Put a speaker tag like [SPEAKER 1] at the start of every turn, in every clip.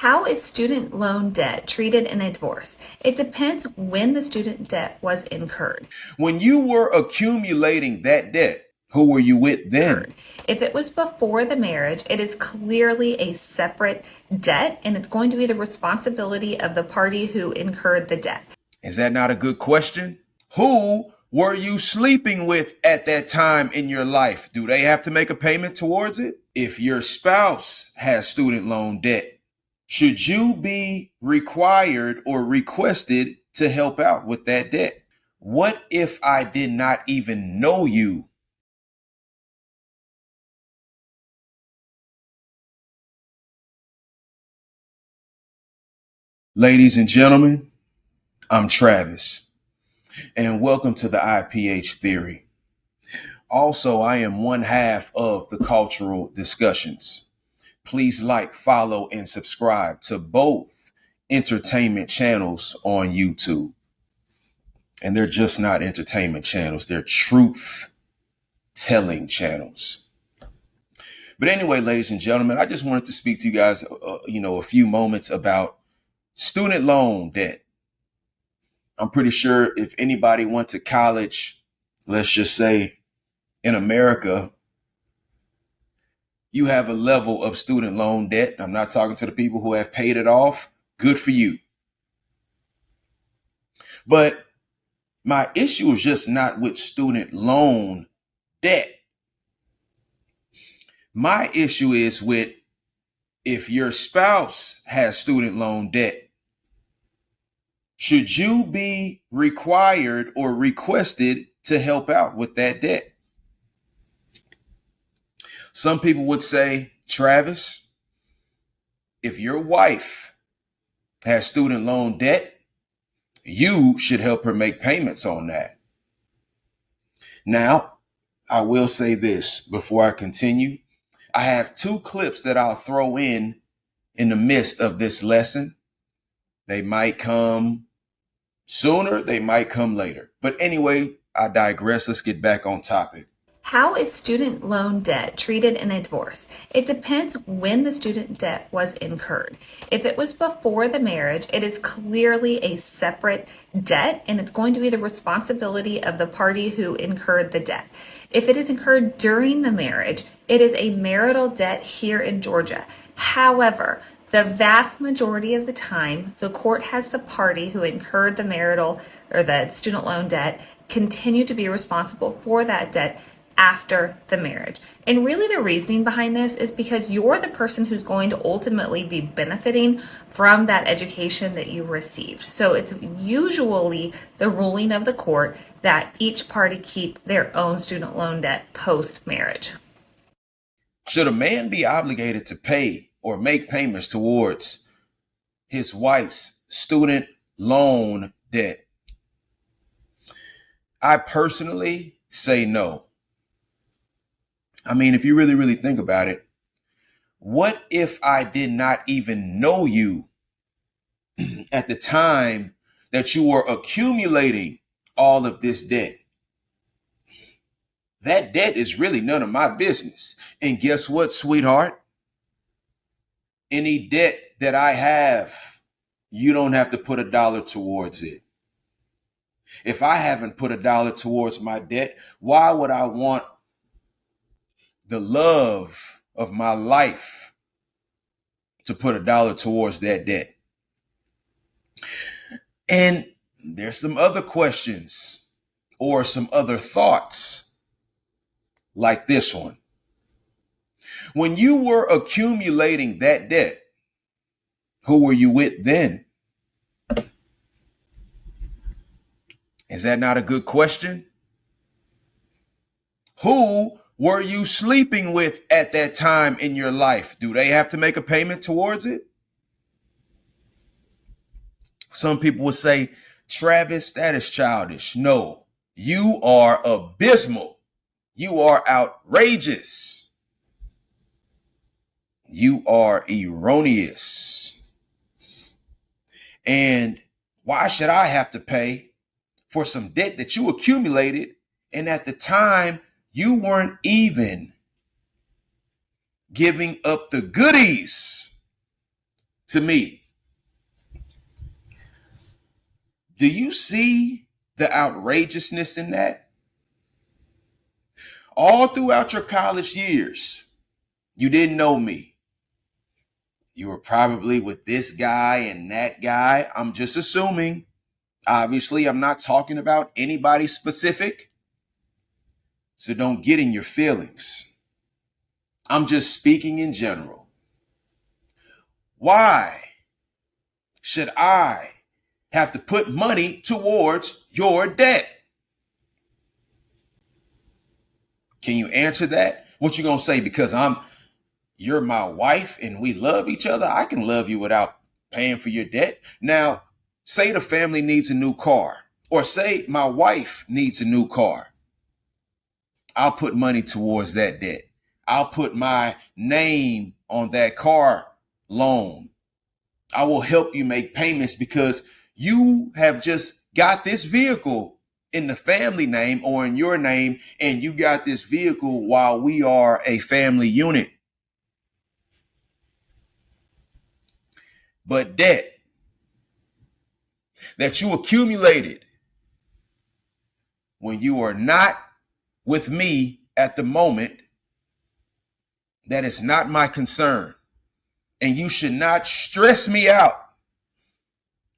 [SPEAKER 1] How is student loan debt treated in a divorce? It depends when the student debt was incurred.
[SPEAKER 2] When you were accumulating that debt, who were you with then?
[SPEAKER 1] If it was before the marriage, it is clearly a separate debt and it's going to be the responsibility of the party who incurred the debt.
[SPEAKER 2] Is that not a good question? Who were you sleeping with at that time in your life? Do they have to make a payment towards it? If your spouse has student loan debt, should you be required or requested to help out with that debt? What if I did not even know you? Ladies and gentlemen, I'm Travis, and welcome to the IPH Theory. Also, I am one half of the Cultural Discussions. Please like, follow, and subscribe to both entertainment channels on YouTube. And they're just not entertainment channels, they're truth-telling channels. But anyway, ladies and gentlemen, I just wanted to speak to you guys, a few moments about student loan debt. I'm pretty sure if anybody went to college, let's just say in America, you have a level of student loan debt. I'm not talking to the people who have paid it off. Good for you. But my issue is just not with student loan debt. My issue is with if your spouse has student loan debt, should you be required or requested to help out with that debt? Some people would say, Travis, if your wife has student loan debt, you should help her make payments on that. Now, I will say this before I continue. I have two clips that I'll throw in the midst of this lesson. They might come sooner, they might come later. But anyway, I digress. Let's get back on topic.
[SPEAKER 1] How is student loan debt treated in a divorce? It depends when the student debt was incurred. If it was before the marriage, it is clearly a separate debt and it's going to be the responsibility of the party who incurred the debt. If it is incurred during the marriage, it is a marital debt here in Georgia. However, the vast majority of the time, the court has the party who incurred the marital or the student loan debt continue to be responsible for that debt after the marriage. And really the reasoning behind this is because you're the person who's going to ultimately be benefiting from that education that you received. So it's usually the ruling of the court that each party keep their own student loan debt post-marriage.
[SPEAKER 2] Should a man be obligated to pay or make payments towards his wife's student loan debt? I personally say no. I mean, if you really, really think about it, what if I did not even know you at the time that you were accumulating all of this debt? That debt is really none of my business. And guess what, sweetheart? Any debt that I have, you don't have to put a dollar towards it. If I haven't put a dollar towards my debt, why would I want the love of my life to put a dollar towards that debt? And there's some other questions or some other thoughts like this one. When you were accumulating that debt, who were you with then? Is that not a good question? Who were you sleeping with at that time in your life? Do they have to make a payment towards it? Some people would say, Travis, that is childish. No, you are abysmal. You are outrageous. You are erroneous. And why should I have to pay for some debt that you accumulated? And at the time, you weren't even giving up the goodies to me. Do you see the outrageousness in that? All throughout your college years, you didn't know me. You were probably with this guy and that guy. I'm just assuming. Obviously, I'm not talking about anybody specific. So don't get in your feelings. I'm just speaking in general. Why should I have to put money towards your debt? Can you answer that? What you gonna say? Because you're my wife and we love each other. I can love you without paying for your debt. Now, say the family needs a new car, or say my wife needs a new car. I'll put money towards that debt. I'll put my name on that car loan. I will help you make payments because you have just got this vehicle in the family name or in your name, and you got this vehicle while we are a family unit. But debt that you accumulated when you are not with me at the moment, that is not my concern. And you should not stress me out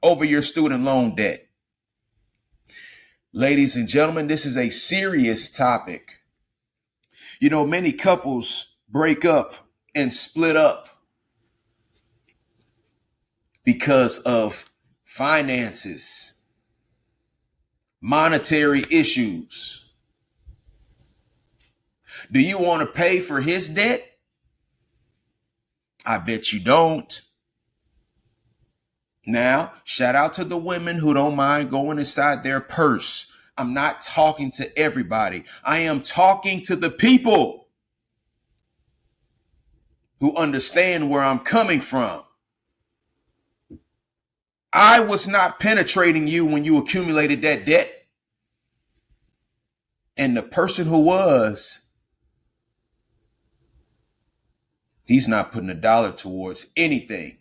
[SPEAKER 2] over your student loan debt. Ladies and gentlemen, this is a serious topic. You know, many couples break up and split up because of finances, monetary issues. Do you want to pay for his debt? I bet you don't. Now, shout out to the women who don't mind going inside their purse. I'm not talking to everybody. I am talking to the people who understand where I'm coming from. I was not penetrating you when you accumulated that debt. And the person who was, he's not putting a dollar towards anything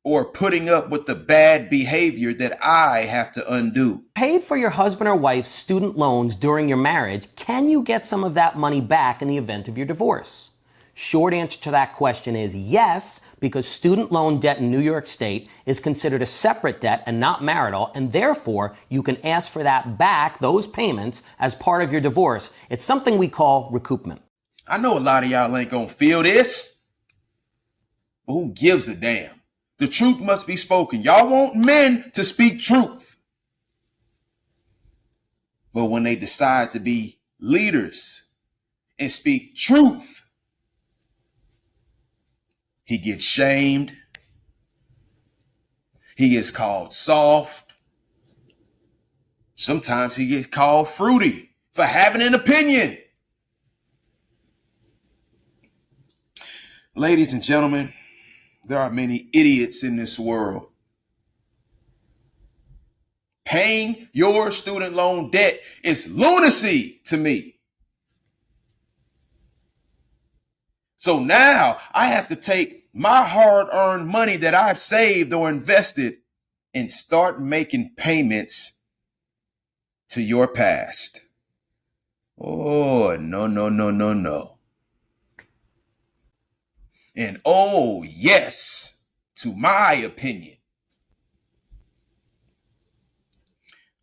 [SPEAKER 2] or putting up with the bad behavior that I have to undo.
[SPEAKER 3] Paid for your husband or wife's student loans during your marriage, can you get some of that money back in the event of your divorce? Short answer to that question is yes, because student loan debt in New York State is considered a separate debt and not marital, and therefore you can ask for that back, those payments, as part of your divorce. It's something we call recoupment.
[SPEAKER 2] I know a lot of y'all ain't gonna feel this, but who gives a damn? The truth must be spoken. Y'all want men to speak truth. But when they decide to be leaders and speak truth, he gets shamed. He gets called soft. Sometimes he gets called fruity for having an opinion. Ladies and gentlemen, there are many idiots in this world. Paying your student loan debt is lunacy to me. So now I have to take my hard-earned money that I've saved or invested and start making payments to your past. Oh, no, no, no, no, no. And oh, yes, to my opinion.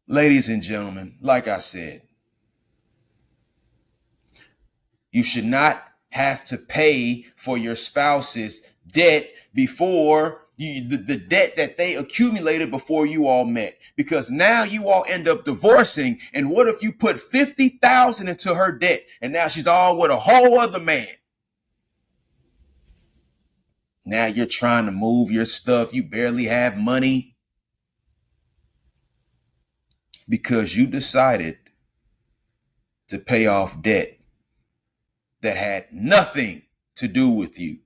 [SPEAKER 2] Ladies and gentlemen, like I said, you should not have to pay for your spouse's debt before the debt that they accumulated before you all met, because now you all end up divorcing. And what if you put $50,000 into her debt and now she's all with a whole other man? Now you're trying to move your stuff. You barely have money because you decided to pay off debt that had nothing to do with you.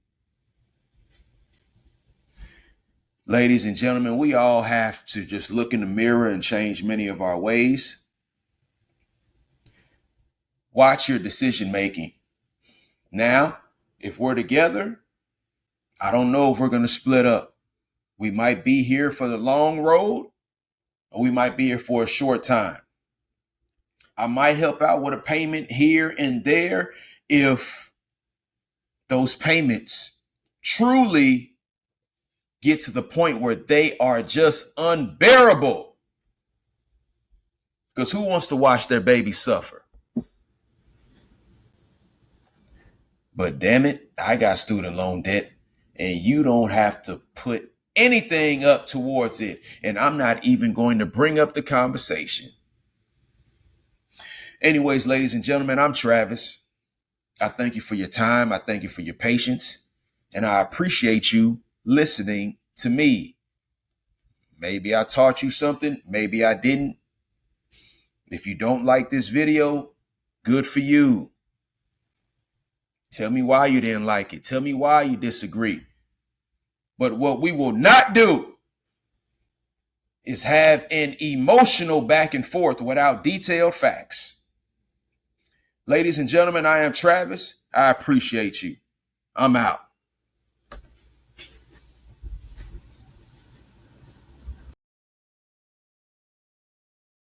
[SPEAKER 2] Ladies and gentlemen, we all have to just look in the mirror and change many of our ways. Watch your decision making. Now, if we're together, I don't know if we're going to split up. We might be here for the long road, or we might be here for a short time. I might help out with a payment here and there if those payments truly get to the point where they are just unbearable. Because who wants to watch their baby suffer? But damn it, I got student loan debt, and you don't have to put anything up towards it. And I'm not even going to bring up the conversation. Anyways, ladies and gentlemen, I'm Travis. I thank you for your time. I thank you for your patience. And I appreciate you listening to me. Maybe I taught you something. Maybe I didn't. If you don't like this video, good for you. Tell me why you didn't like it. Tell me why you disagree. But what we will not do is have an emotional back and forth without detailed facts. Ladies and gentlemen, I am Travis. I appreciate you. I'm out.